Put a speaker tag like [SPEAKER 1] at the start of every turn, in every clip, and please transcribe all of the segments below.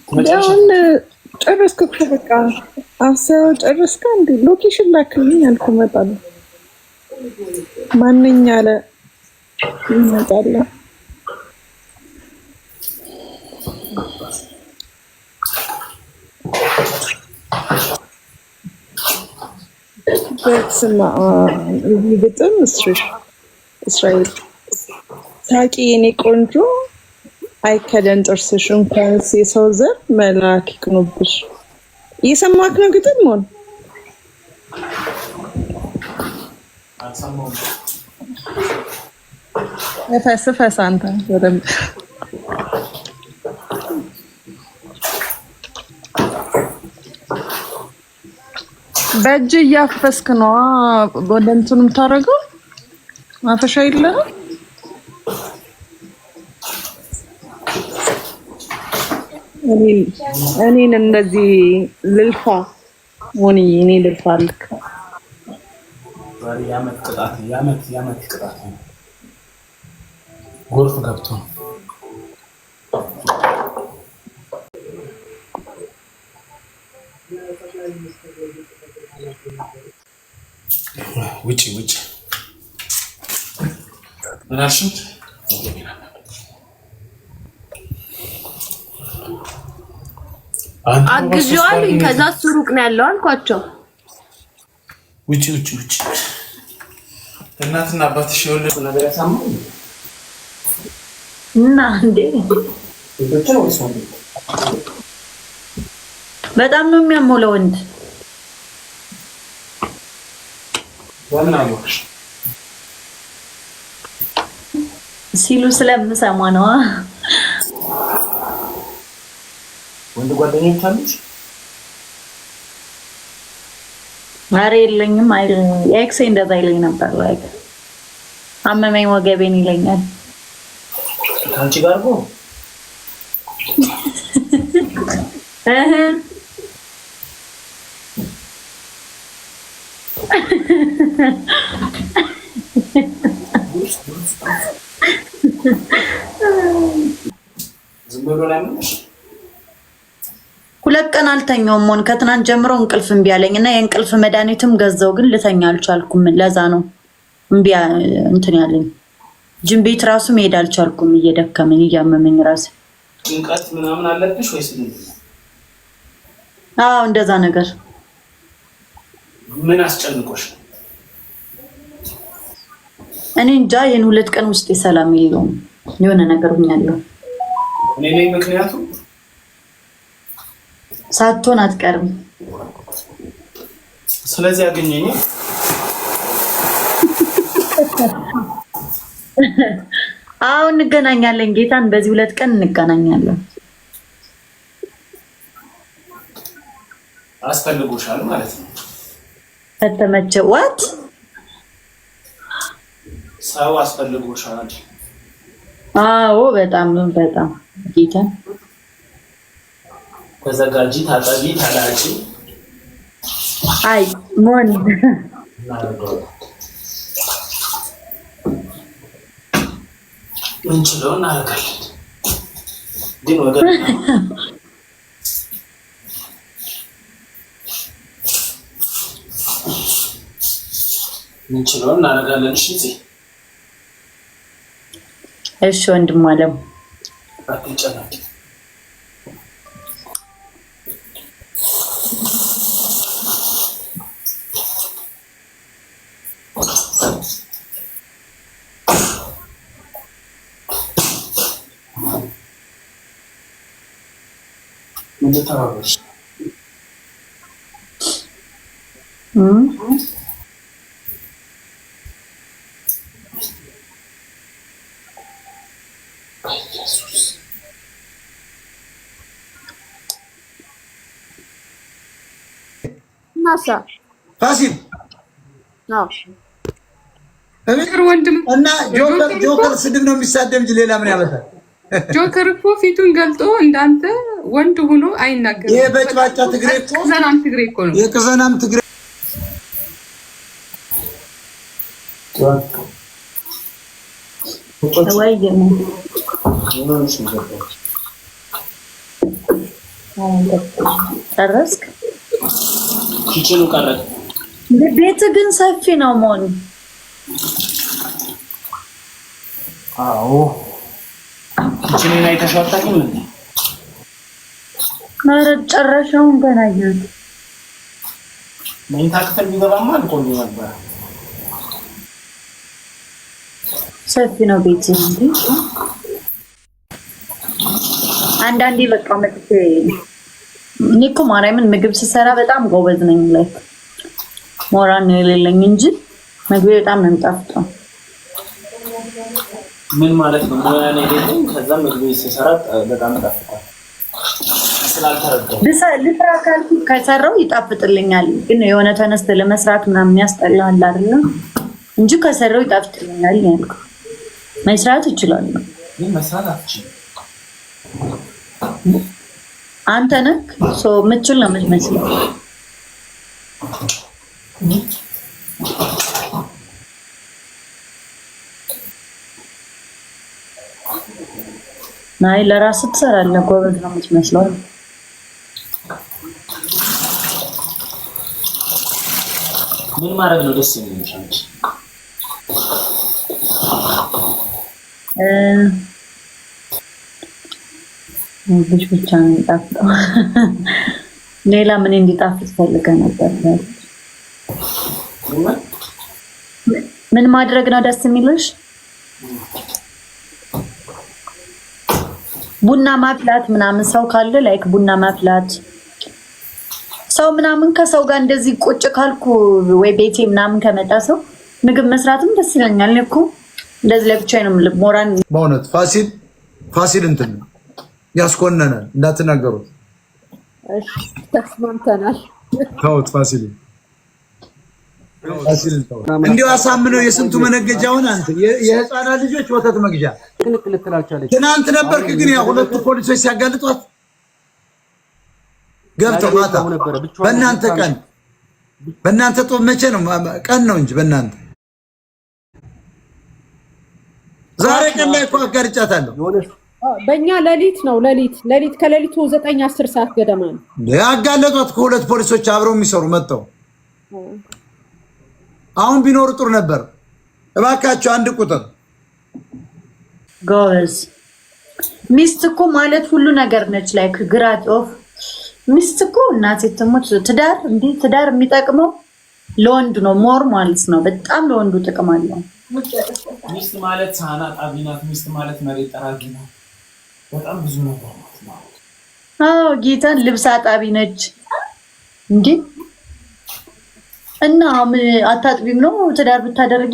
[SPEAKER 1] አሁን ጨረስኩ እኮ በቃ አሰው ጨረስኩ። እንዴ ሎኬሽን ላክልኝ አልኩ። እመጣለሁ ማንኛ አለ እመጣለሁ። በስመ አብ ግጥም እስራኤል ታቂ የኔ ቆንጆ አይከደን ጥርስሽ እንኳን የሰው ዘር መልአክ ይቅኑብሽ። እየሰማክ ነው ግጥም ሆነ ፈስ አንተ በደምብ በእጅ እያፈስክ ነው ወደ እንትኑ የምታደርገው ማፈሻ የለህም። እኔን እንደዚህ ልልፋ ሆኒ እኔ ልልፋ አልክ
[SPEAKER 2] ያመት ቅጣት ጎርፍ ገብቶ ውጪ ምናልሽት
[SPEAKER 3] አግዟል። ከዛ ሱሩቅ ነው ያለው አልኳቸው።
[SPEAKER 2] ውጪ እናትና አባትሽ የወለዱ ነገር ያሳምሩ
[SPEAKER 3] እና እንዴ በጣም ነው የሚያመው ለወንድ
[SPEAKER 2] ወናሎሽ
[SPEAKER 3] ሲሉ ስለምሰማ ነው።
[SPEAKER 2] ወንድ ጓደኞች አሉሽ?
[SPEAKER 3] ኧረ የለኝም። ኤክሴ እንደዛ ይለኝ ነበር። ላይክ አመመኝ ወገቤን ይለኛል።
[SPEAKER 2] ካንቺ ጋር ነው
[SPEAKER 3] ሁለት ቀን አልተኛውም። ሞን ከትናንት ጀምሮ እንቅልፍ እምቢ አለኝና የእንቅልፍ መድኃኒትም ገዛው፣ ግን ልተኛ አልቻልኩም። ለዛ ነው እምቢ እንትን ያለኝ። ጅም ቤት ራሱ መሄድ አልቻልኩም። እየደከመኝ እያመመኝ ራሴ።
[SPEAKER 2] ጭንቀት ምናምን አለብሽ ወይስ ምንድን ነው?
[SPEAKER 3] አዎ እንደዛ ነገር።
[SPEAKER 2] ምን አስጨንቆሽ?
[SPEAKER 3] እኔ እንጃ። ይሄን ሁለት ቀን ውስጥ ሰላም የለውም። የሆነ ነገር ሆኛለሁ።
[SPEAKER 2] እኔ ነኝ ምክንያቱ።
[SPEAKER 3] ሳትሆን አትቀርም።
[SPEAKER 2] ስለዚህ አገኘኝ።
[SPEAKER 3] አዎ እንገናኛለን። ጌታን በዚህ ሁለት ቀን እንገናኛለን።
[SPEAKER 2] አስፈልጎሻል ማለት ነው።
[SPEAKER 3] ከተመቸ ዋት
[SPEAKER 2] ሰው አስፈልጎሻል።
[SPEAKER 3] አዎ በጣም ጌታን
[SPEAKER 2] ተዘጋጂ፣ ታጠቢ፣ ታላጪ።
[SPEAKER 3] አይ ሞን
[SPEAKER 2] ምንችለው እናደርጋለን። ግን ወገን ምንችለው እናደርጋለን።
[SPEAKER 3] እሺ ወንድም አለም
[SPEAKER 2] አትጨነቂ። ምን ተራበሽ?
[SPEAKER 4] ናሳ
[SPEAKER 5] ፋሲል
[SPEAKER 4] ነው
[SPEAKER 5] ፍቅር ወንድም እና ጆከር ስድብ ነው የሚሳደብ እንጂ ሌላ ምን ያመጣል?
[SPEAKER 6] ጆከር እኮ ፊቱን ገልጦ እንዳንተ ወንድ ሆኖ አይናገርም።
[SPEAKER 5] ይሄ በጭባጫ ትግሬ እኮ
[SPEAKER 6] ቅዘናም ትግሬ እኮ ነው።
[SPEAKER 5] የቅዘናም ትግሬ
[SPEAKER 3] ጨረስክ?
[SPEAKER 2] ኪችኑ ቀረ።
[SPEAKER 3] ቤት ግን ሰፊ ነው ሞን።
[SPEAKER 2] አዎ ኪችኑን አይተሻታኝ ምን?
[SPEAKER 3] ማለት ጨረሻውን ገና ይሁን
[SPEAKER 2] መኝታ ክፍል ቢገባማ ቆንጆ ነበር።
[SPEAKER 3] ሰፊ ነው ቤት እንጂ አንዳንዴ በቃ መጥቼ እኔ እኮ ማርያምን ምግብ ስሰራ በጣም ጎበዝ ነኝ። ላይ ሞራል ነው የሌለኝ እንጂ ምግብ በጣም ነው የምጣፍጠው።
[SPEAKER 2] ምን ማለት ነው? ሞራል ነው የሌለኝ ከዛ ምግብ ስሰራ በጣም ጣፍጣል። ስላልተረዳው
[SPEAKER 3] ልስራ ካልኩ ከሰራው ይጣፍጥልኛል። ግን የሆነ ተነስተ ለመስራት ምናምን ያስጠላል አይደል? እንጂ ከሰራው ይጣፍጥልኛል ያልኩ መስራት እችላለሁ።
[SPEAKER 2] ግን መስራት አትችልም።
[SPEAKER 3] አንተ ነህ ሶ ምችል ነው የምትመስለው። ናይ ለራስህ ትሰራለህ፣ ጎበዝ ነው የምትመስለው።
[SPEAKER 2] ምን ማድረግ ነው ደስ የሚልሽ አንቺ?
[SPEAKER 3] ልጅ ብቻ ነው የሚጣፍጠው። ሌላ ምን እንዲጣፍጥ ፈልገህ ነበር? ምን ማድረግ ነው ደስ የሚልሽ? ቡና ማፍላት ምናምን ሰው ካለ ላይክ ቡና ማፍላት ሰው ምናምን ከሰው ጋር እንደዚህ ቁጭ ካልኩ ወይ ቤቴ ምናምን ከመጣ ሰው ምግብ መስራትም ደስ ይለኛል እኮ። እንደዚህ ለብቻዬ ነው የምልህ። ሞራን
[SPEAKER 5] በእውነት ፋሲል እንትን ያስኮነናል እንዳትናገሩት።
[SPEAKER 4] እሺ ተስማምተናል።
[SPEAKER 5] ተውት ፋሲል እንዲሁ አሳምነው የስንቱ መነገጃውን አንተ የህፃናት ልጆች ወተት መግዣ ትናንት ነበርክ። ግን ያ ሁለቱ ፖሊሶች ሲያጋልጧት ገብተው ማታ በእናንተ ጦም መቼ ነው? ቀን ነው እንጂ በእናንተ ዛሬ ቀን ላይ እኮ አጋርጫታለሁ።
[SPEAKER 4] በእኛ ሌሊት ነው። ሌሊት ከሌሊቱ 9-10 ሰዓት ገደማ ነው
[SPEAKER 5] ያጋለጧት ከሁለት ፖሊሶች አብረው የሚሰሩ መጥተው። አሁን ቢኖር ጥሩ ነበር። እባካችሁ አንድ ቁጥር
[SPEAKER 3] ጎበዝ ሚስት እኮ ማለት ሁሉ ነገር ነች። ላይክ ግራት ኦፍ ሚስት እኮ እናቴ ትሞት ትዳር የሚጠቅመው ለወንድ ነው ሞር ማለት ነው። በጣም ለወንዱ ጥቅም አለው።
[SPEAKER 2] ሚስት ማለት ሳህን አጣቢ ናት። ሚስት ማለት መሬት ጠራጊ ናት። በጣም ብዙ ነገር ነው።
[SPEAKER 3] አዎ ጌታን ልብስ አጣቢ ነች እንዴ! እና አታጥቢም ነው ትዳር ብታደርጊ?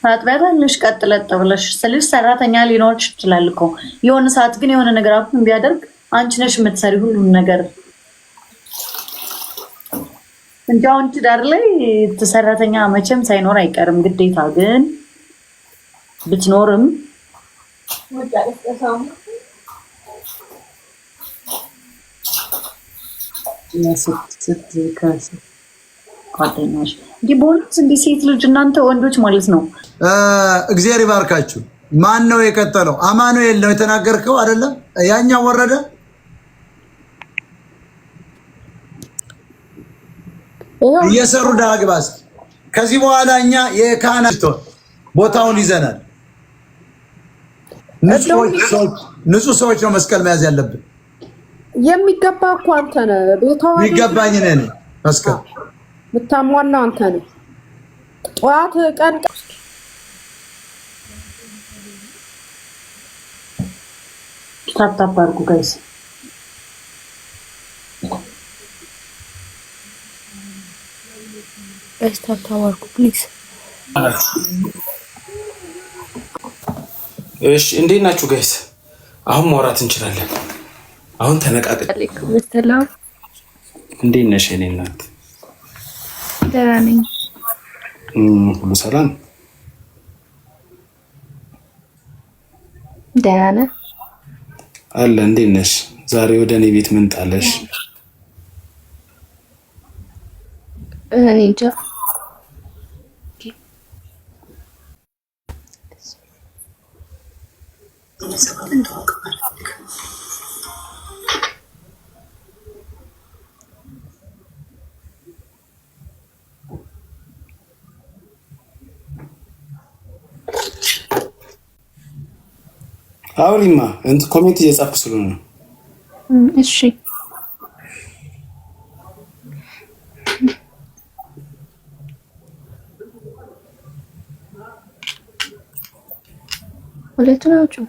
[SPEAKER 3] ታጥቢያለሽ ቀጥለጥ ብለሽ ስለዚህ ሰራተኛ ሊኖርሽ ይችላል እኮ የሆነ ሰዓት ግን የሆነ ነገር አሁን ቢያደርግ አንቺ ነሽ የምትሰሪ ሁሉን ነገር እንጂ አሁን ትዳር ላይ ሰራተኛ መቼም ሳይኖር አይቀርም ግዴታ። ግን ብትኖርም ጓደኛሽ እንዲህ በእውነት እንዲህ ሴት ልጅ እናንተ ወንዶች ማለት ነው።
[SPEAKER 5] እግዚአብሔር ይባርካችሁ። ማን ነው የቀጠለው? አማኑኤል ነው የተናገርከው አይደለም? ያኛው ወረደ። እየሰሩ ዳግባስ ከዚህ በኋላ እኛ የካህናት ቦታውን ይዘናል። ንጹህ ሰዎች ነው መስቀል መያዝ ያለብን።
[SPEAKER 4] የሚገባ እኮ አንተ ነህ። ቤታው
[SPEAKER 5] የሚገባኝ ነኝ መስቀል
[SPEAKER 4] ምታሟላ አንተ ነህ። ጧት ቀን
[SPEAKER 3] ታፕታፕ አድርጉ ጋይስ።
[SPEAKER 4] ታፕታፕ አድርጉ ፕሊዝ።
[SPEAKER 2] እሺ እንዴት ናችሁ ጋይስ? አሁን ማውራት እንችላለን። አሁን ተነቃቀል። እንዴት ነሽ የኔ እናት?
[SPEAKER 7] ደህና ነኝ።
[SPEAKER 2] ሁሉ ሰላም?
[SPEAKER 7] ደህና ነህ?
[SPEAKER 2] አለ። እንዴት ነሽ? ዛሬ ወደ እኔ ቤት ምን ጣለሽ?
[SPEAKER 7] እኔ እንጃ።
[SPEAKER 8] አውሪማ እንትን ኮሜንት እየጻፍኩ ስለሆነ ነው።
[SPEAKER 7] እሺ ሁለቱን አውጪው